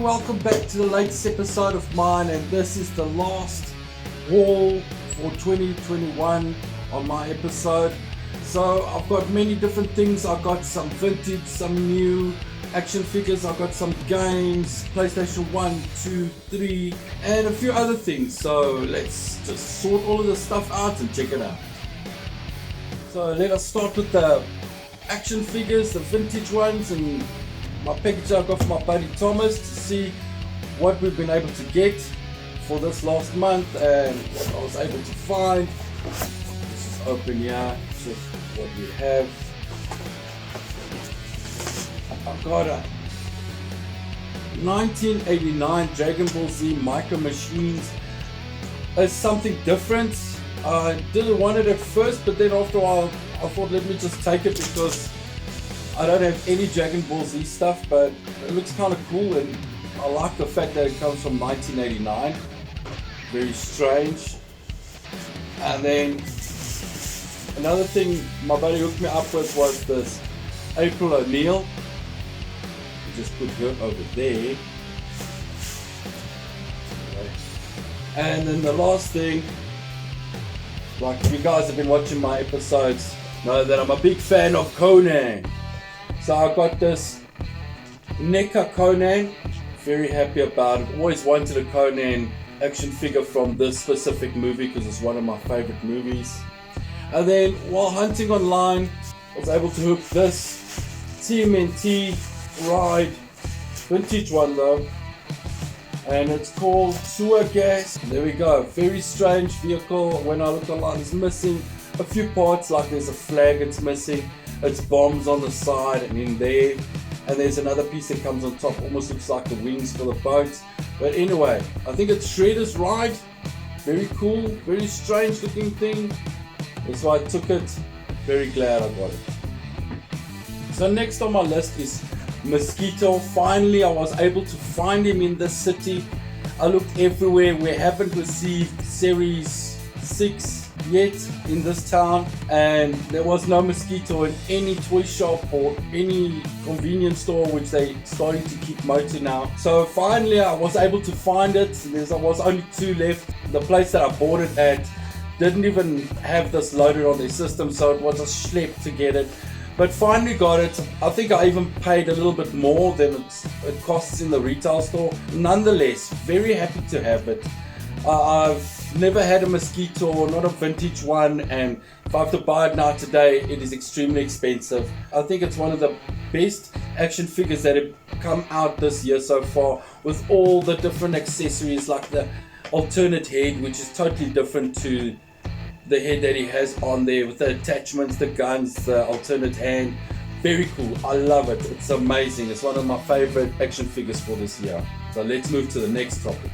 welcome back to the latest episode of mine, and this is the last haul for 2021 on my episode. So I've got many different things. I've got some vintage, some new action figures, I've got some games, PlayStation 1, 2, 3 and a few other things. So let's just sort all of this stuff out and check it out. So let us start with the action figures, the vintage ones, and my package I got from my buddy Thomas to see what we've been able to get for this last month and what I was able to find. This is open here, just what we have. I got a 1989 Dragon Ball Z Micro Machines. It's something different. I didn't want it at first, but then after a while I thought let me just take it because I don't have any Dragon Ball Z stuff, but it looks kind of cool and I like the fact that it comes from 1989. Very strange. And then another thing my buddy hooked me up with was this April O'Neil. Just put her over there. And then the last thing, like if you guys have been watching my episodes, know that I'm a big fan of Conan. So I got this NECA Conan, very happy about it. Always wanted a Conan action figure from this specific movie because it's one of my favorite movies. And then while hunting online, I was able to hook this TMNT Ride, vintage one though, and it's called Sewer Gas. There we go, very strange vehicle. When I look online, it's missing a few parts, like there's a flag it's missing. It's bombs on the side and in there, and there's another piece that comes on top, almost looks like the wings for the boat. But anyway, I think it's Shredder's Ride. Very cool, very strange looking thing. That's why I took it. Very glad I got it. So next on my list is Mosquito. Finally I was able to find him in this city. I looked everywhere. We haven't received Series 6 yet in this town, and there was no Mosquito in any toy shop or any convenience store, which they starting to keep motor now. So finally I was able to find it. There was only 2 left. The place that I bought it at didn't even have this loaded on their system, so it was a schlep to get it. But finally got it. I think I even paid a little bit more than it costs in the retail store. Nonetheless, very happy to have it. I've never had a Mosquito, not a vintage one, and if I have to buy it now today, it is extremely expensive. I think it's one of the best action figures that have come out this year so far, with all the different accessories, like the alternate head, which is totally different to the head that he has on there, with the attachments, the guns, the alternate hand. Very cool. I love it. It's amazing. It's one of my favorite action figures for this year. So let's move to the next topic.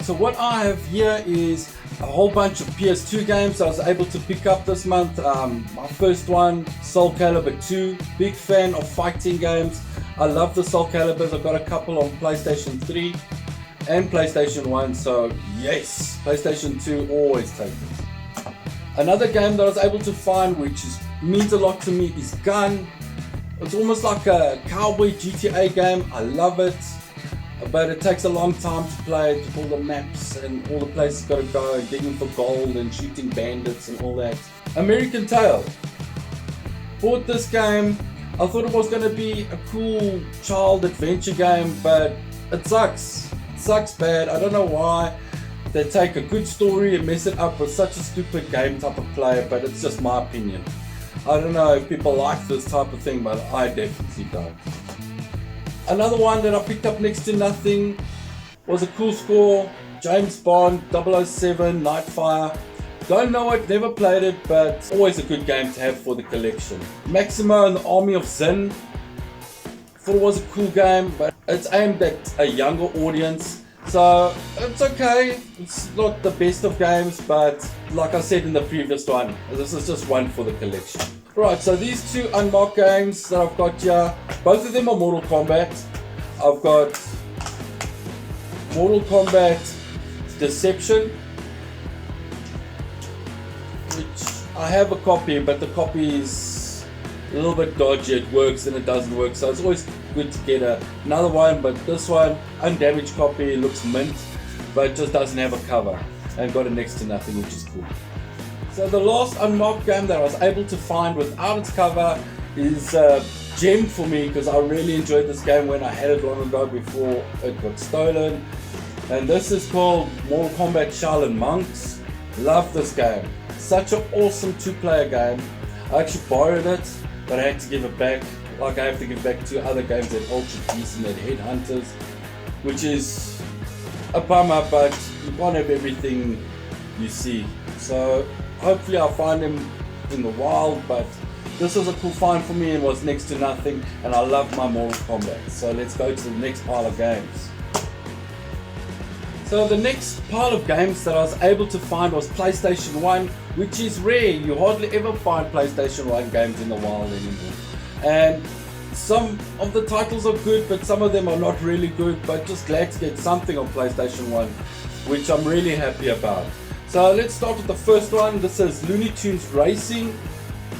So what I have here is a whole bunch of PS2 games I was able to pick up this month. My first one, Soul Calibur 2. Big fan of fighting games. I love the Soul Caliburs. I've got a couple on PlayStation 3 and PlayStation 1, so yes, PlayStation 2 always take it. Another game that I was able to find, which means a lot to me, is Gun. It's almost like a cowboy GTA game. I love it, but it takes a long time to play it, with all the maps and all the places got to go, digging for gold and shooting bandits and all that. American Tail. Bought this game. I thought it was going to be a cool child adventure game, but it sucks. Sucks bad. I don't know why they take a good story and mess it up with such a stupid game type of player, but it's just my opinion. I don't know if people like this type of thing, but I definitely don't. Another one that I picked up next to nothing was a cool score, James Bond 007 Nightfire. Don't know it, never played it, but always a good game to have for the collection. Maximo and the Army of Zin. Thought it was a cool game, but it's aimed at a younger audience, so it's okay. It's not the best of games, but like I said in the previous one, this is just one for the collection. Right, so these 2 unmarked games that I've got here, both of them are Mortal Kombat. I've got Mortal Kombat Deception, which I have a copy, but the copy is a little bit dodgy, it works and it doesn't work, so it's always good to get another one. But this one, undamaged copy, looks mint, but just doesn't have a cover and got a next to nothing, which is cool. So the last unmarked game that I was able to find without its cover is a gem for me, because I really enjoyed this game when I had it long ago before it got stolen. And this is called Mortal Kombat Shaolin Monks. Love this game. Such an awesome two-player game. I actually borrowed it, but I had to give it back. Like I have to give back 2 other games that Ultra Decent at Headhunters, which is a bummer, but you can't have everything you see. So hopefully I'll find them in the wild, but this was a cool find for me and was next to nothing, and I love my Mortal Kombat. So let's go to the next pile of games. So the next pile of games that I was able to find was PlayStation 1, which is rare. You hardly ever find PlayStation 1 games in the wild anymore. And some of the titles are good, but some of them are not really good, but just glad to get something on PlayStation 1, which I'm really happy about. So let's start with the first one. This is Looney Tunes Racing.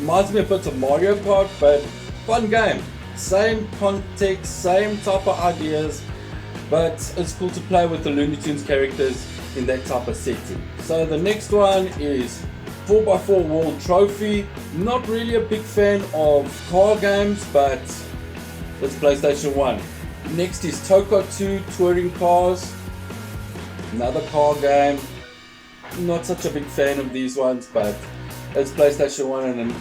Reminds me a bit of Mario Kart, but fun game. Same context, same type of ideas, but it's cool to play with the Looney Tunes characters in that type of setting. So the next one is 4x4 World Trophy. Not really a big fan of car games, but it's PlayStation 1. Next is Toka 2 Touring Cars. Another car game. Not such a big fan of these ones, but it's PlayStation 1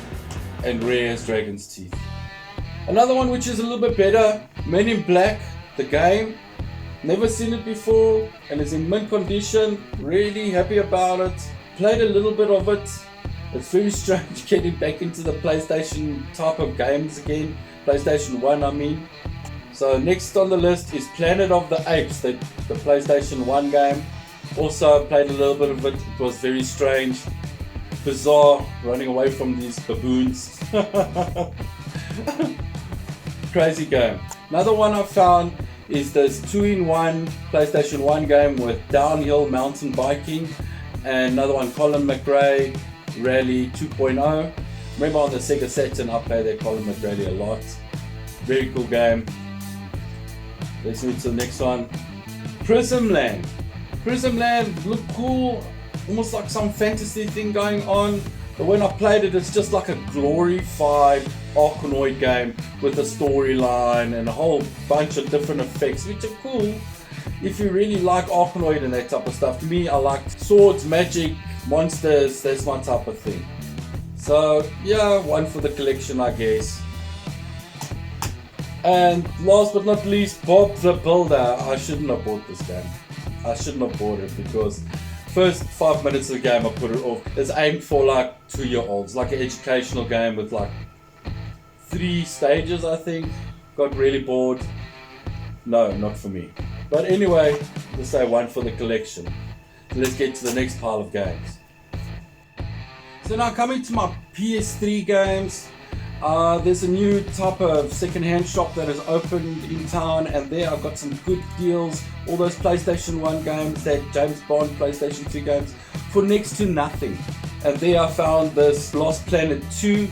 and rare as Dragon's Teeth. Another one which is a little bit better, Men in Black, the game. Never seen it before and it's in mint condition. Really happy about it. Played a little bit of it. It's very strange getting back into the PlayStation type of games again. PlayStation 1 I mean. So next on the list is Planet of the Apes, the PlayStation 1 game. Also played a little bit of it. It was very strange. Bizarre, running away from these baboons. Crazy game. Another one I found is this 2-in-1 PlayStation 1 game with downhill mountain biking, and another one Colin McRae Rally 2.0. Remember on the Sega Saturn I played that Colin McRae a lot. Very cool game. Let's move to the next one. Prism Land. Prism Land looked cool, almost like some fantasy thing going on, but when I played it, it's just like a glorified Arkanoid game with a storyline and a whole bunch of different effects, which are cool if you really like Arkanoid and that type of stuff. To me, I like swords, magic, monsters, that's my type of thing. So yeah, one for the collection I guess. And last but not least, Bob the Builder. I shouldn't have bought this game. I shouldn't have bought it because first 5 minutes of the game I put it off. It's aimed for like 2-year-olds, like an educational game with like 3 stages I think. Got really bored. No, not for me. But anyway, let's say one for the collection. So let's get to the next pile of games. So now coming to my PS3 games. There's a new type of second-hand shop that has opened in town, and there I've got some good deals. All those PlayStation 1 games, that James Bond PlayStation 2 games, for next to nothing. And there I found this Lost Planet 2.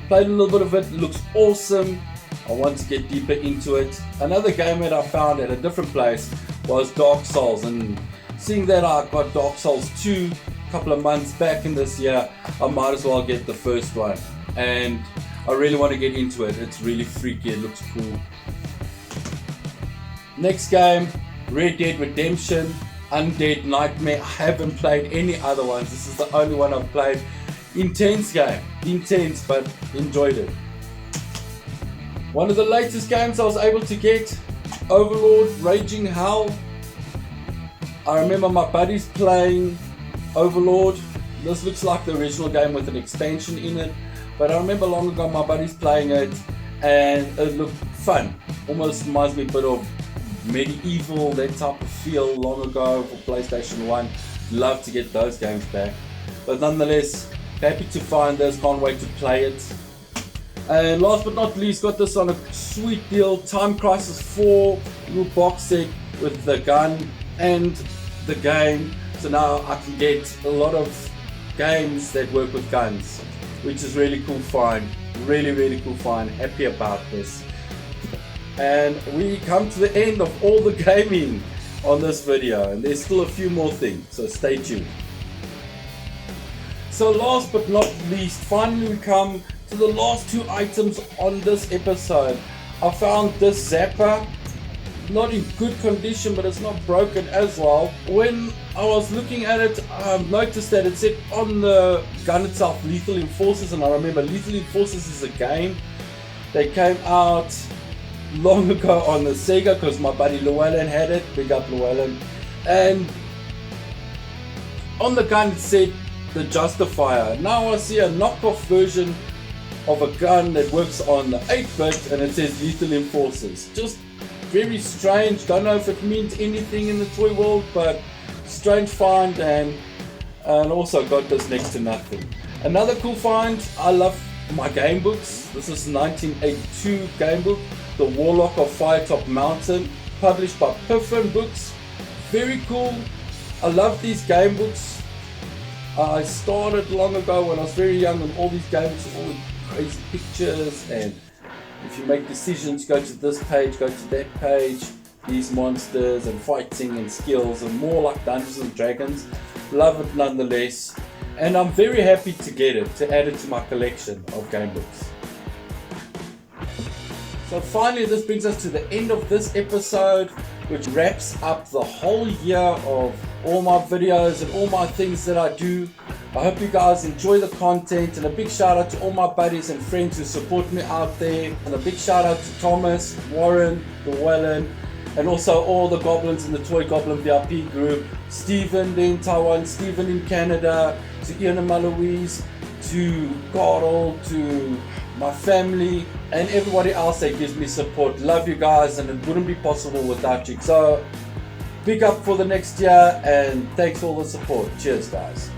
Played a little bit of it, looks awesome. I want to get deeper into it. Another game that I found at a different place was Dark Souls, and seeing that I got Dark Souls 2 a couple of months back in this year, I might as well get the first one. And I really want to get into it. It's really freaky, it looks cool. Next game, Red Dead Redemption, Undead Nightmare. I haven't played any other ones. This is the only one I've played. Intense game, intense, but enjoyed it. One of the latest games I was able to get, Overlord Raging Hell. I remember my buddies playing Overlord. This looks like the original game with an expansion in it. But I remember long ago my buddies playing it and it looked fun. Almost reminds me a bit of medieval, that type of feel long ago for PlayStation 1. Love to get those games back. But nonetheless, happy to find this, can't wait to play it. And last but not least, got this on a sweet deal, Time Crisis 4, little box set with the gun and the game. So now I can get a lot of games that work with guns. which is really cool find. Really cool find. Happy about this. And we come to the end of all the gaming on this video, and there's still a few more things, so stay tuned. So last but not least, finally we come to the last two items on this episode. I found this zapper, not in good condition, but it's not broken as well. When I was looking at it, I noticed that it said on the gun itself Lethal Enforcers, and I remember Lethal Enforcers is a game that came out long ago on the Sega, because my buddy Llewellyn had it. Big up Llewellyn. And on the gun it said the Justifier. Now I see a knockoff version of a gun that works on the 8-bit and it says Lethal Enforcers. Just very strange. Don't know if it means anything in the toy world, but strange find. And also got this next to nothing. Another cool find. I love my game books. This is 1982 game book, The Warlock of Firetop Mountain, published by Piffin Books. Very cool. I love these game books. I started long ago when I was very young, and all these games, all the crazy pictures, and if you make decisions, go to this page, go to that page, these monsters and fighting and skills, and more like Dungeons and Dragons. Love it nonetheless, and I'm very happy to get it, to add it to my collection of game books. So finally, this brings us to the end of this episode, which wraps up the whole year of all my videos and all my things that I do. I hope you guys enjoy the content, and a big shout out to all my buddies and friends who support me out there, and a big shout out to Thomas, Warren, Llewellyn, and also all the goblins in the Toy Goblin VIP group, Stephen in Taiwan, Stephen in Canada, to Ian and Malouise, to Carl, to my family, and everybody else that gives me support. Love you guys, and it wouldn't be possible without you. So big up for the next year, and thanks for all the support. Cheers guys.